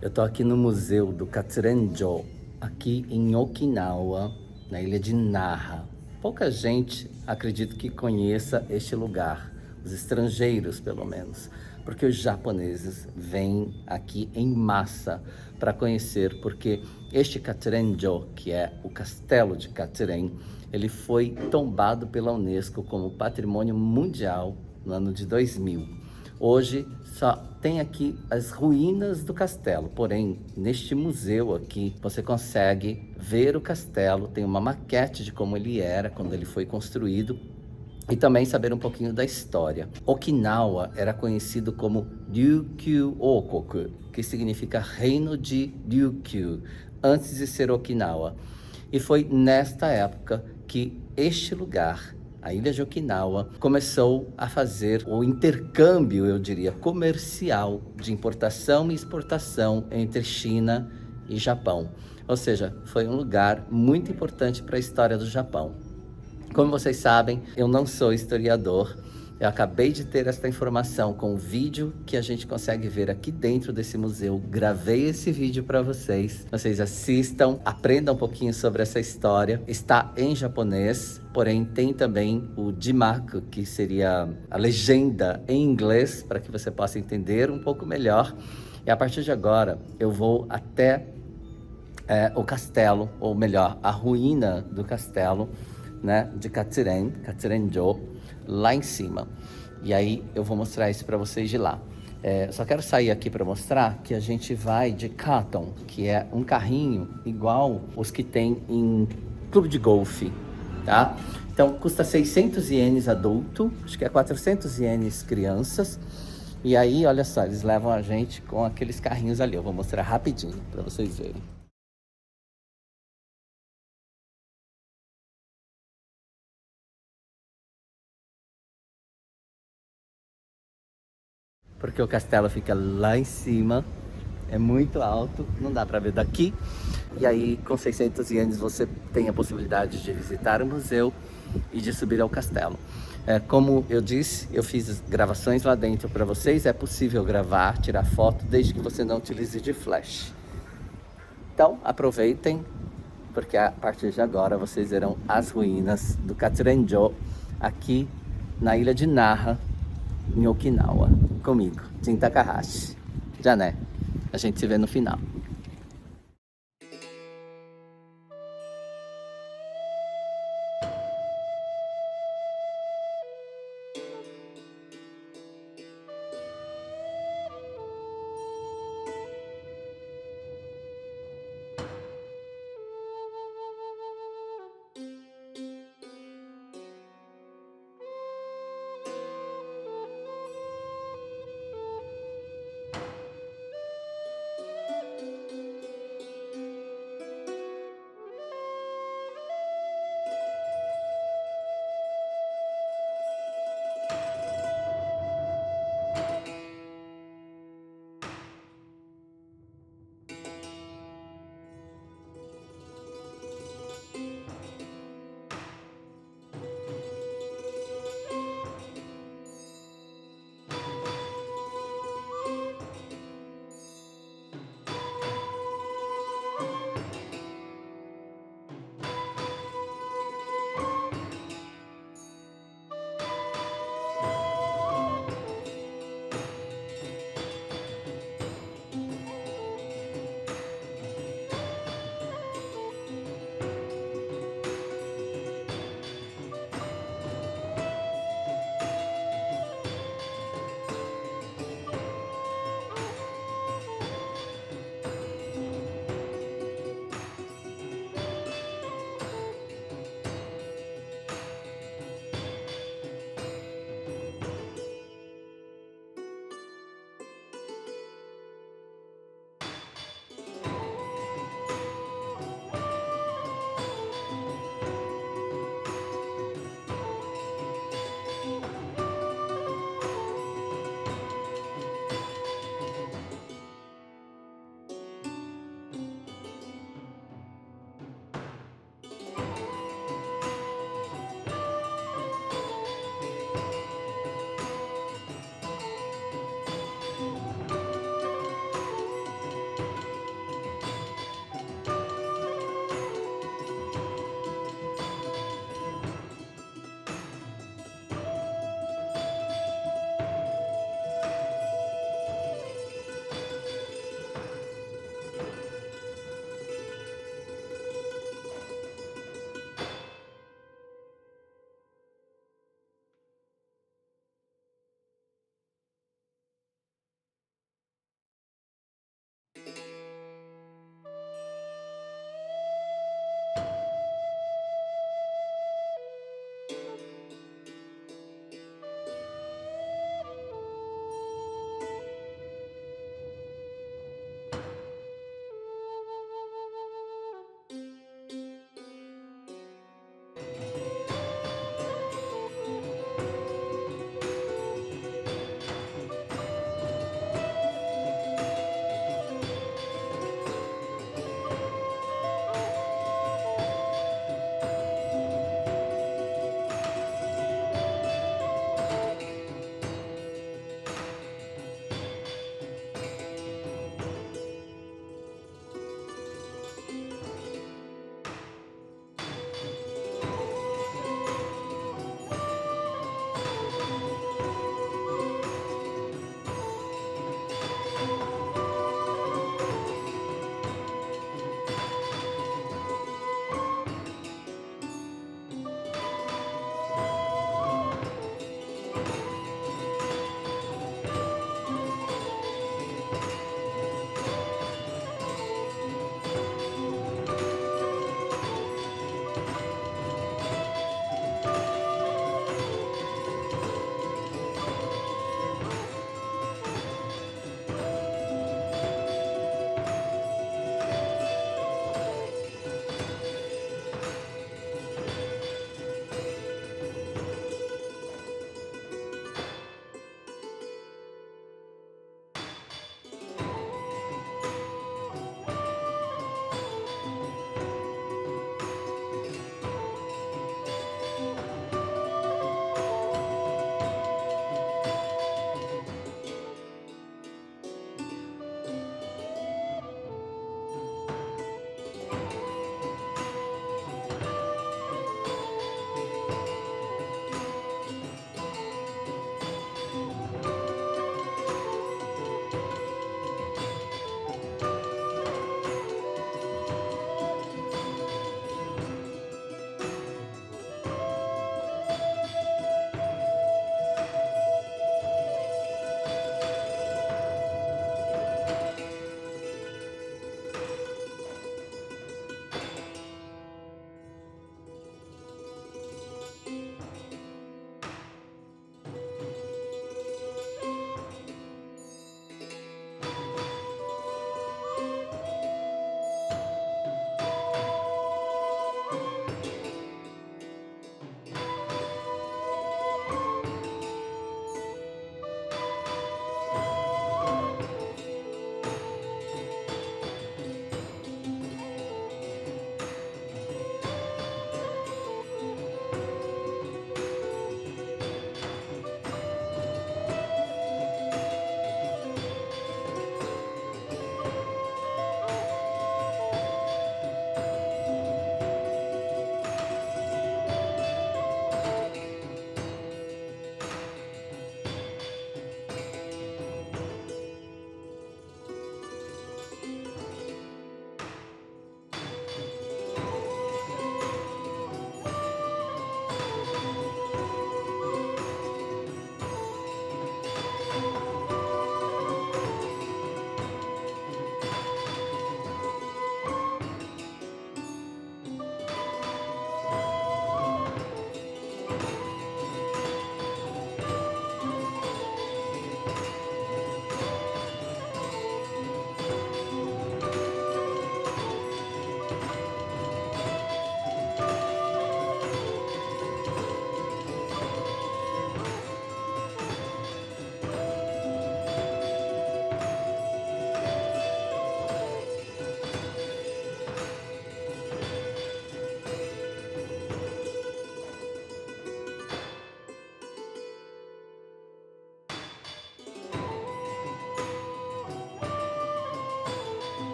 Eu tô aqui no Museu do Katsurenjo, aqui em Okinawa, na ilha de Naha. Pouca gente, acredito que conheça este lugar, os estrangeiros pelo menos, porque os japoneses vêm aqui em massa para conhecer, porque este Katsurenjo, que é o castelo de Katsuren, ele foi tombado pela Unesco como Patrimônio Mundial no ano de 2000. Hoje só tem aqui as ruínas do castelo, porém, neste museu aqui, você consegue ver o castelo, tem uma maquete de como ele era quando ele foi construído e também saber um pouquinho da história. Okinawa era conhecido como Ryukyu Okoku, que significa Reino de Ryukyu, antes de ser Okinawa. E foi nesta época que este lugar, a ilha de Okinawa, começou a fazer o intercâmbio, eu diria, comercial de importação e exportação entre China e Japão. Ou seja, foi um lugar muito importante para a história do Japão. Como vocês sabem, eu não sou historiador. Eu acabei de ter esta informação com o vídeo que a gente consegue ver aqui dentro desse museu. Gravei esse vídeo para vocês. Vocês assistam, aprendam um pouquinho sobre essa história. Está em japonês, porém tem também o Jimaku, que seria a legenda em inglês, para que você possa entender um pouco melhor. E a partir de agora, eu vou até o castelo, ou melhor, a ruína do castelo, né, de Katsuren, Katsurenjo, lá em cima. E aí eu vou mostrar isso para vocês de lá. Só quero sair aqui para mostrar que a gente vai de Katon, que é um carrinho igual os que tem em clube de golfe, tá? Então custa 600 ienes adulto, acho que é 400 ienes crianças. E aí, olha só, eles levam a gente com aqueles carrinhos ali. Eu vou mostrar rapidinho para vocês verem. Porque o castelo fica lá em cima, é muito alto, não dá para ver daqui. E aí, com 600 ienes, você tem a possibilidade de visitar o museu e de subir ao castelo. Como eu disse, eu fiz gravações lá dentro para vocês. É possível gravar, tirar foto, desde que você não utilize de flash. Então, aproveitem, porque a partir de agora vocês verão as ruínas do Katsurenjo aqui na ilha de Naha, em Okinawa, comigo, Jin Takahashi. Já né? A gente se vê no final.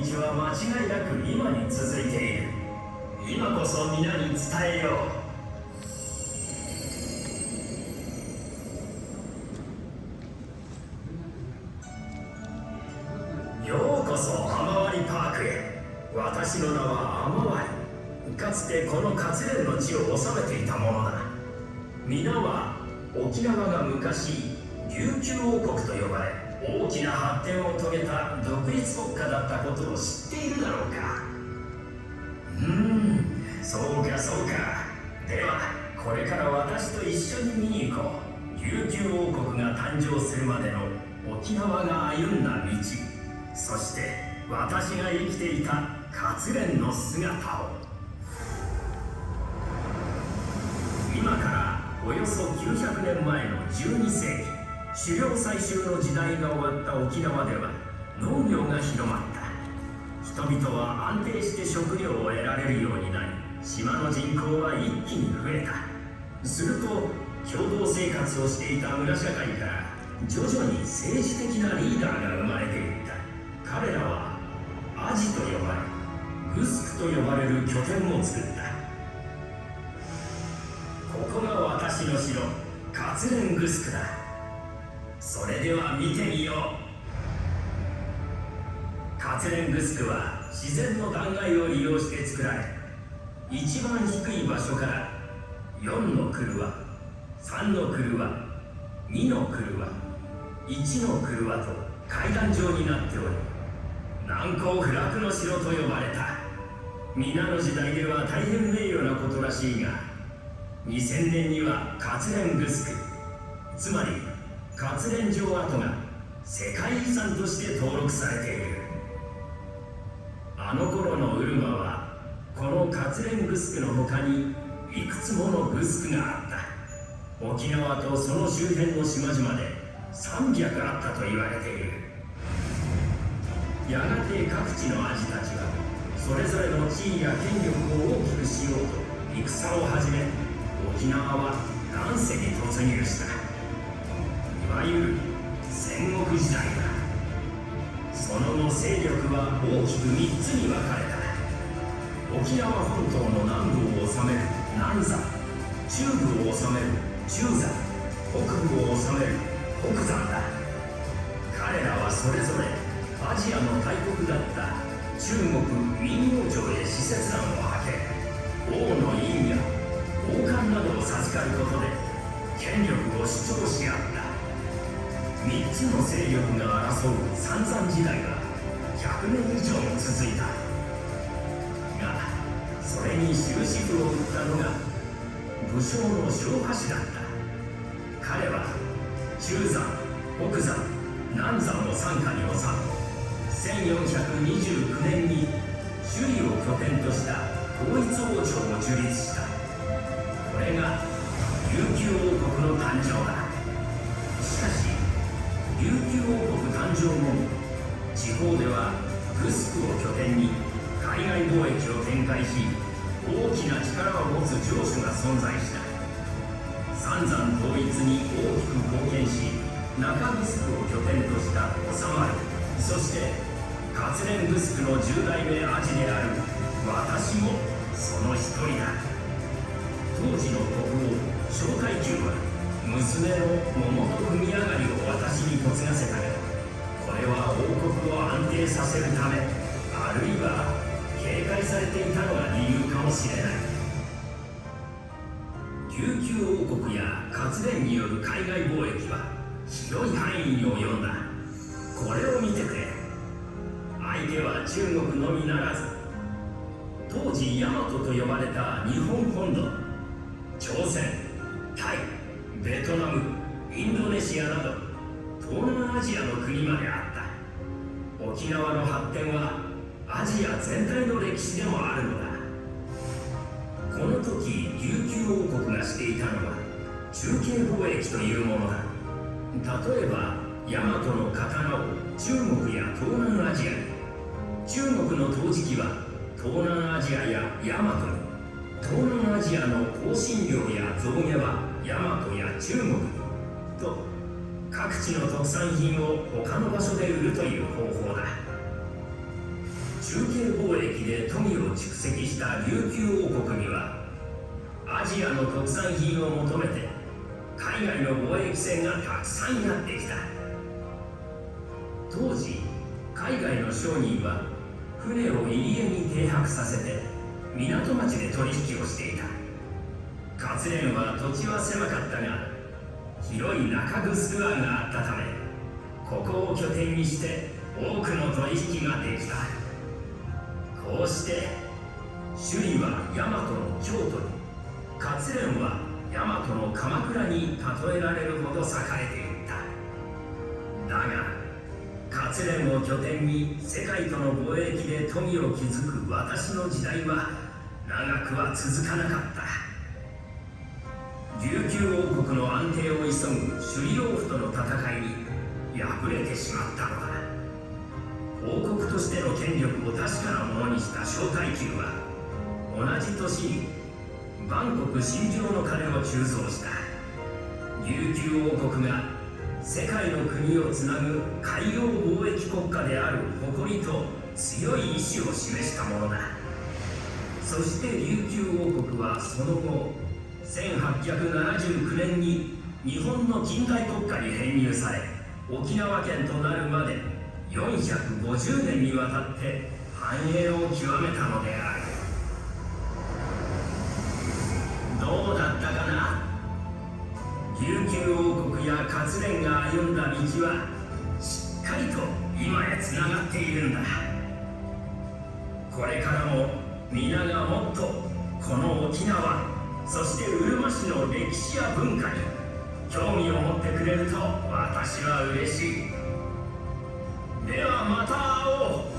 道は間違いなく今に続いている。今こそ皆に伝えよう。ようこそ雨割パークへ。私の名は雨割。かつてこの活連の地を治めていたものだ。皆は沖縄が昔琉球王国と呼ばれ、大きな発展を遂げた独立国家だったことを知っているだろうか。そうかそうか。ではこれから私と一緒に見に行こう。琉球王国が誕生するまでの沖縄が歩んだ道、そして私が生きていた活連の姿を。今からおよそ900年前の12世紀、狩猟採集の時代が終わった沖縄では農業が広まった。人々は安定して食料を得られるようになり、島の人口は一気に増えた。すると共同生活をしていた村社会から徐々に政治的なリーダーが生まれていった。彼らはアジと呼ばれ、グスクと呼ばれる拠点を作った。ここが私の城、活連グスクだ。それでは見てみよう。活連グスクは自然の断崖を利用して作られ、一番低い場所から4のクルワ、3のクルワ、2のクルワ、1のクルワと階段状になっており、難攻不落の城と呼ばれた。皆の時代では大変名誉なことらしいが、2000年には活連グスク、つまり活連城跡が世界遺産として登録されている。あの頃のウルマはこの活連グスクの他にいくつものグスクがあった。沖縄とその周辺の島々で300あったと言われている。やがて各地のアジたちはそれぞれの地位や権力を大きくしようと戦を始め、沖縄は乱世に突入した。いわゆる戦国時代だ。その後勢力は大きく3つに分かれた。沖縄本島の南部を治める南山、中部を治める中山、北部を治める北山だ。彼らはそれぞれアジアの大国だった中国明王朝へ使節団を派遣、王の印や王冠などを授かることで権力を主張し合った。3つの勢力が争う三山時代は100年以上も続いた。がそれに終止符を打ったのが武将の小橋だった。彼は中山、北山、南山を傘下に収め、1429年に首里を拠点とした統一王朝を樹立した。これが琉球王国の誕生だ。しかし琉球王国誕生後も地方ではグスクを拠点に海外貿易を展開し、大きな力を持つ城主が存在した。三山統一に大きく貢献し、中グスクを拠点とした収まる、そして活連グスクの10代目アジである私もその一人だ。当時の国王小太久は娘の桃と踏み上がりを私に嫁がせたが、これは王国を安定させるため、あるいは警戒されていたのが理由かもしれない。琉球王国や活連による海外貿易は広い範囲に及んだ。これを見てくれ。相手は中国のみならず、当時ヤマトと呼ばれた日本本土、朝鮮、タイ、ベトナム、インドネシアなど東南アジアの国まであった。沖縄の発展はアジア全体の歴史でもあるのだ。この時琉球王国がしていたのは中継貿易というものだ。例えば大和の刀を中国や東南アジアに、中国の陶磁器は東南アジアや大和に、東南アジアの香辛料や象牙は大和や中国にと、各地の特産品を他の場所で売るという方法だ。中継貿易で富を蓄積した琉球王国にはアジアの特産品を求めて海外の貿易船がたくさんやってきた。当時海外の商人は船を入り江に停泊させて港町で取引をしていた。勝連は土地は狭かったが広い中城湾があったため、ここを拠点にして多くの取引ができた。こうして首里は大和の京都に、勝連は大和の鎌倉に例えられるほど栄えていった。だが勝連を拠点に世界との貿易で富を築く私の時代は長くは続かなかった。琉球王国の安定を急ぐ首里王府との戦いに敗れてしまったのだ。王国としての権力を確かなものにした小太久は同じ年に万国真珠の鐘を鋳造した。琉球王国が世界の国をつなぐ海洋貿易国家である誇りと強い意志を示したものだ。そして琉球王国はその後1879年に日本の近代国家に編入され、沖縄県となるまで450年にわたって繁栄を極めたのである。どうだったかな。琉球王国や勝連が歩んだ道はしっかりと今へつながっているんだ。これからも皆がもっとこの沖縄、そしてうるま市の歴史や文化に興味を持ってくれると私は嬉しい。ではまた会おう。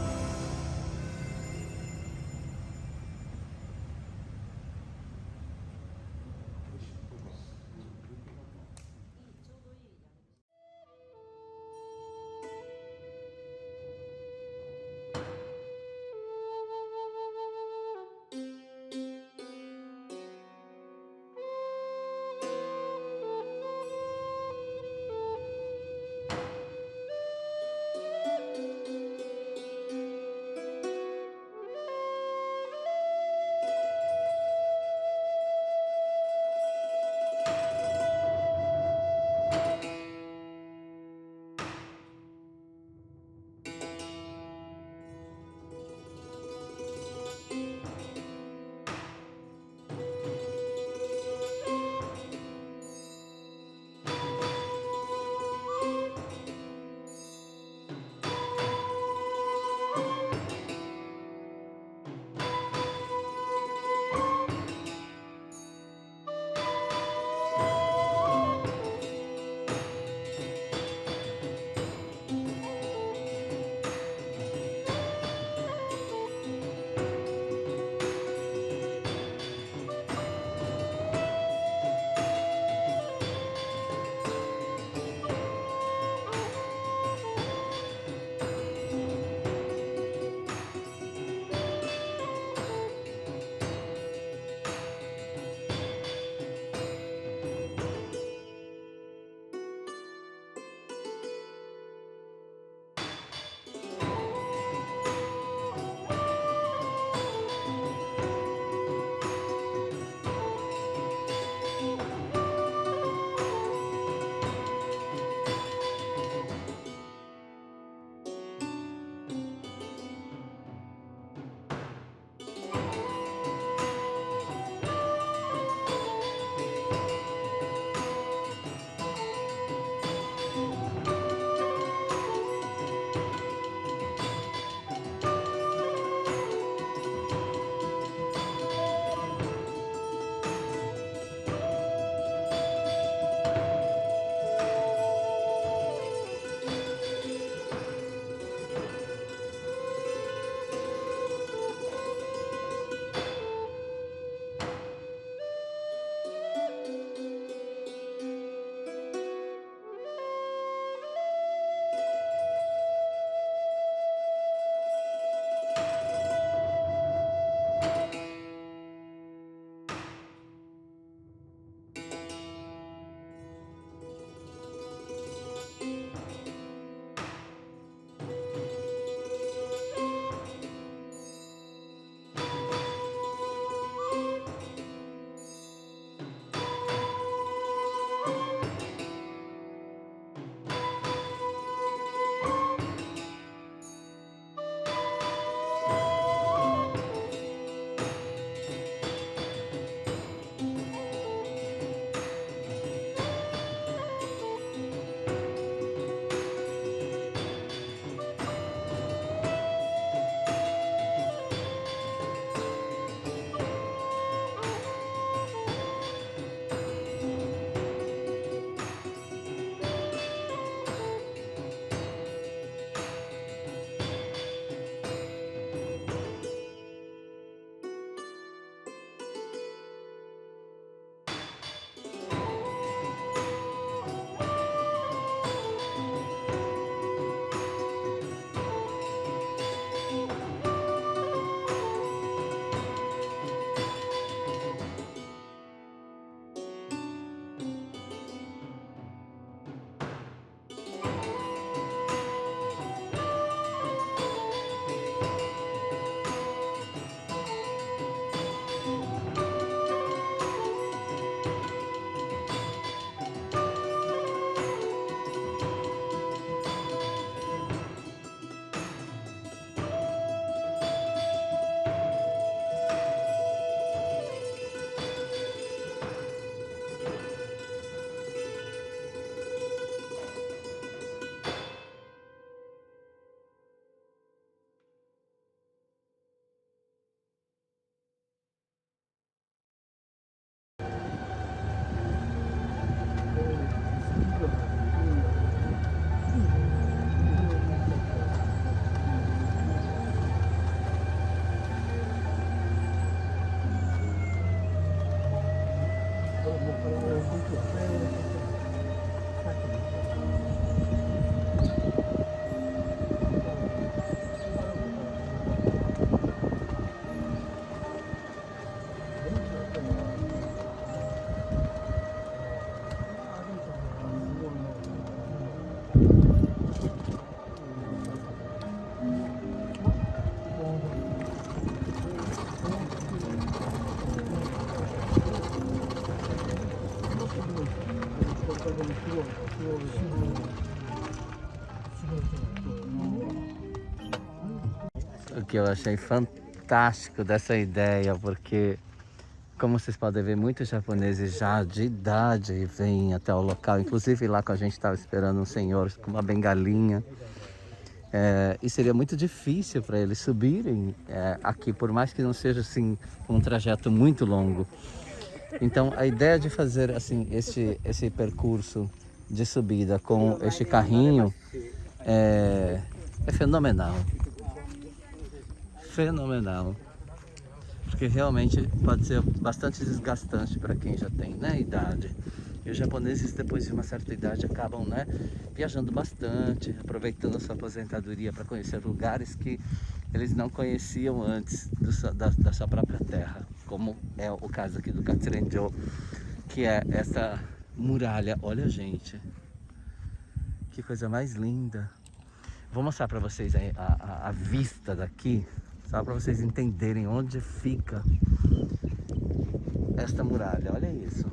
O que eu achei fantástico dessa ideia, porque como vocês podem ver, muitos japoneses já de idade vêm até o local. Inclusive lá com a gente estava esperando um senhor com uma bengalinha. E seria muito difícil para eles subirem aqui, por mais que não seja assim um trajeto muito longo. Então a ideia de fazer assim esse percurso de subida com este carrinho é fenomenal. Fenomenal. Porque realmente pode ser bastante desgastante para quem já tem, né, idade. E os japoneses, depois de uma certa idade, acabam, né, viajando bastante, aproveitando a sua aposentadoria para conhecer lugares que eles não conheciam antes da sua própria terra, como é o caso aqui do Katsurenjo, que é essa muralha. Olha, gente, que coisa mais linda. Vou mostrar para vocês a vista daqui, só para vocês entenderem onde fica esta muralha. Olha isso.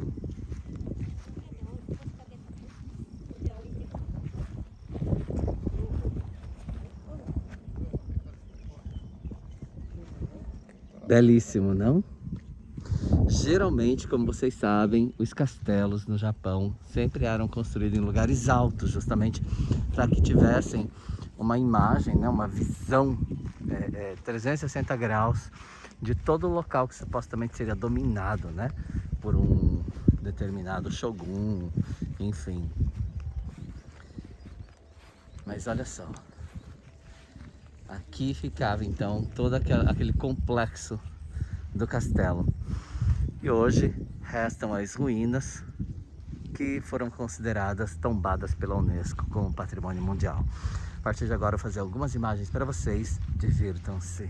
Belíssimo, não? Geralmente, como vocês sabem, os castelos no Japão sempre eram construídos em lugares altos, justamente para que tivessem uma imagem, né, uma visão 360 graus de todo o local que supostamente seria dominado, né, por um determinado shogun, enfim. Mas olha só, aqui ficava então todo aquele complexo do castelo. E hoje restam as ruínas que foram consideradas tombadas pela Unesco como Patrimônio Mundial. A partir de agora eu vou fazer algumas imagens para vocês, divirtam-se.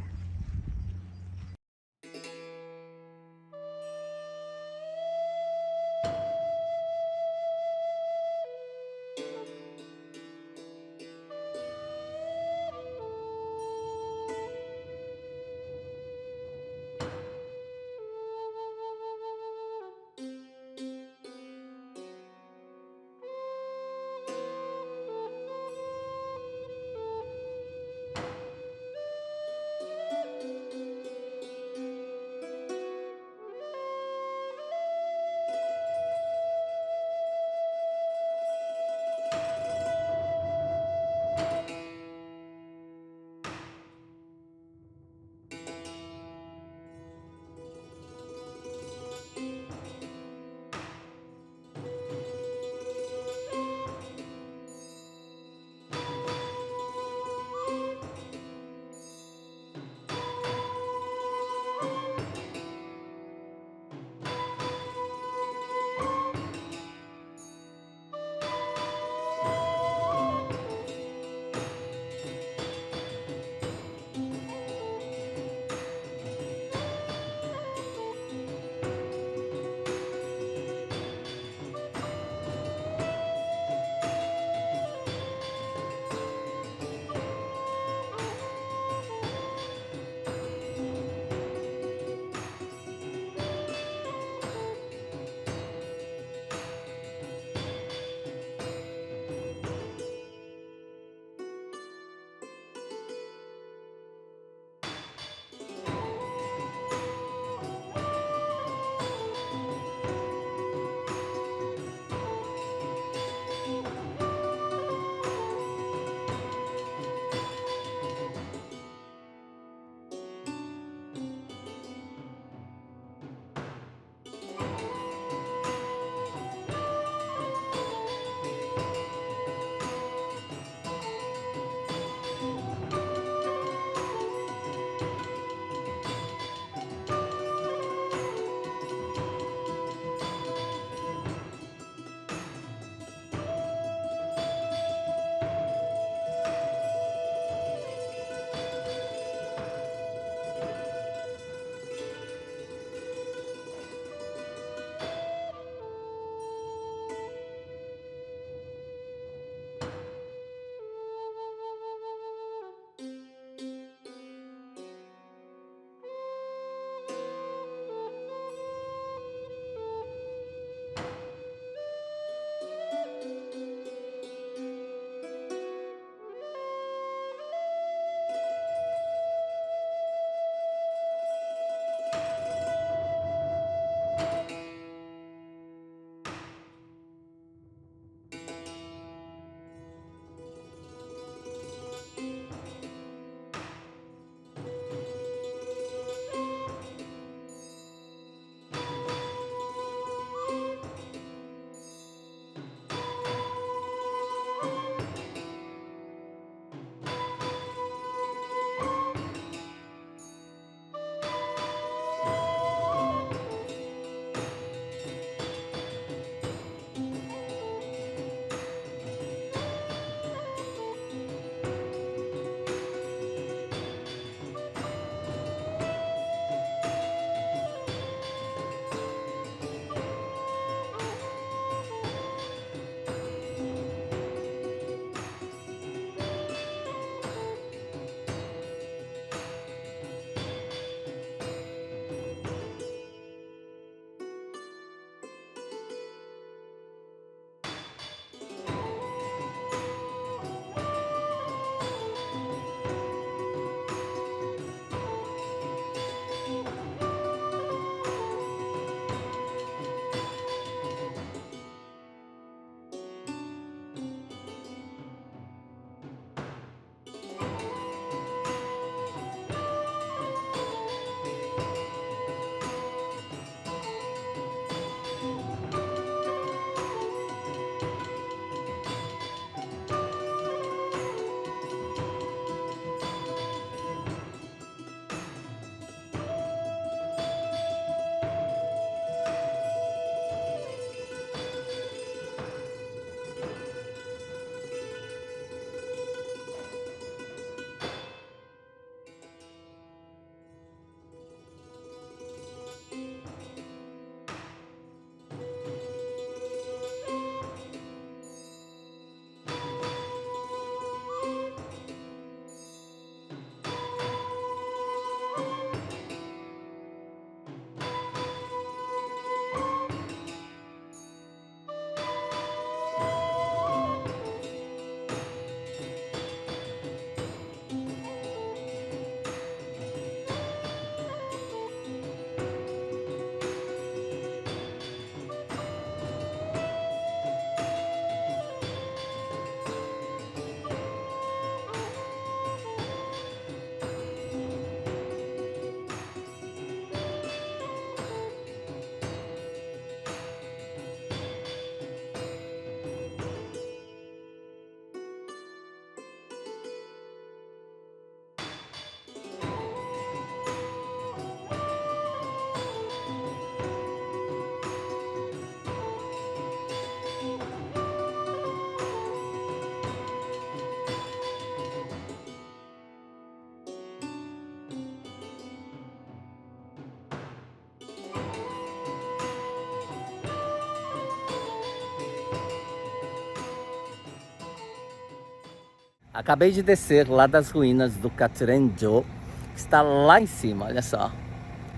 Acabei de descer lá das ruínas do Katsurenjo, que está lá em cima, olha só.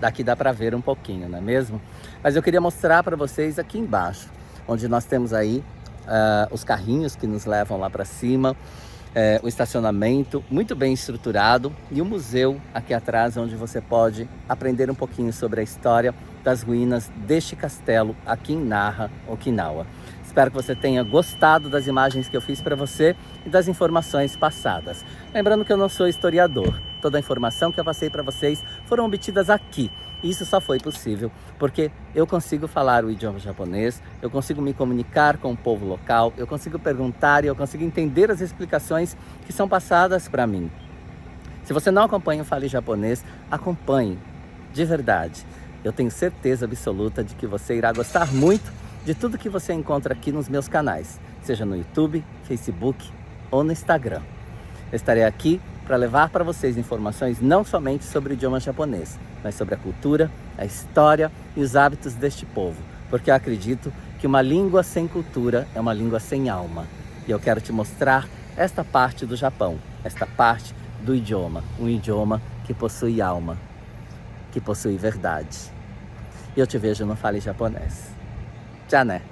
Daqui dá para ver um pouquinho, não é mesmo? Mas eu queria mostrar para vocês aqui embaixo, onde nós temos aí os carrinhos que nos levam lá para cima, o estacionamento muito bem estruturado e o museu aqui atrás, onde você pode aprender um pouquinho sobre a história das ruínas deste castelo aqui em Naha, Okinawa. Espero que você tenha gostado das imagens que eu fiz para você e das informações passadas. Lembrando que eu não sou historiador. Toda a informação que eu passei para vocês foram obtidas aqui. Isso só foi possível porque eu consigo falar o idioma japonês, eu consigo me comunicar com o povo local, eu consigo perguntar e eu consigo entender as explicações que são passadas para mim. Se você não acompanha o Fale Japonês, acompanhe, de verdade. Eu tenho certeza absoluta de que você irá gostar muito de tudo que você encontra aqui nos meus canais, seja no YouTube, Facebook ou no Instagram. Eu estarei aqui para levar para vocês informações não somente sobre o idioma japonês, mas sobre a cultura, a história e os hábitos deste povo, porque eu acredito que uma língua sem cultura é uma língua sem alma. E eu quero te mostrar esta parte do Japão, esta parte do idioma, um idioma que possui alma, que possui verdade. E eu te vejo no Fale Japonês. Já né?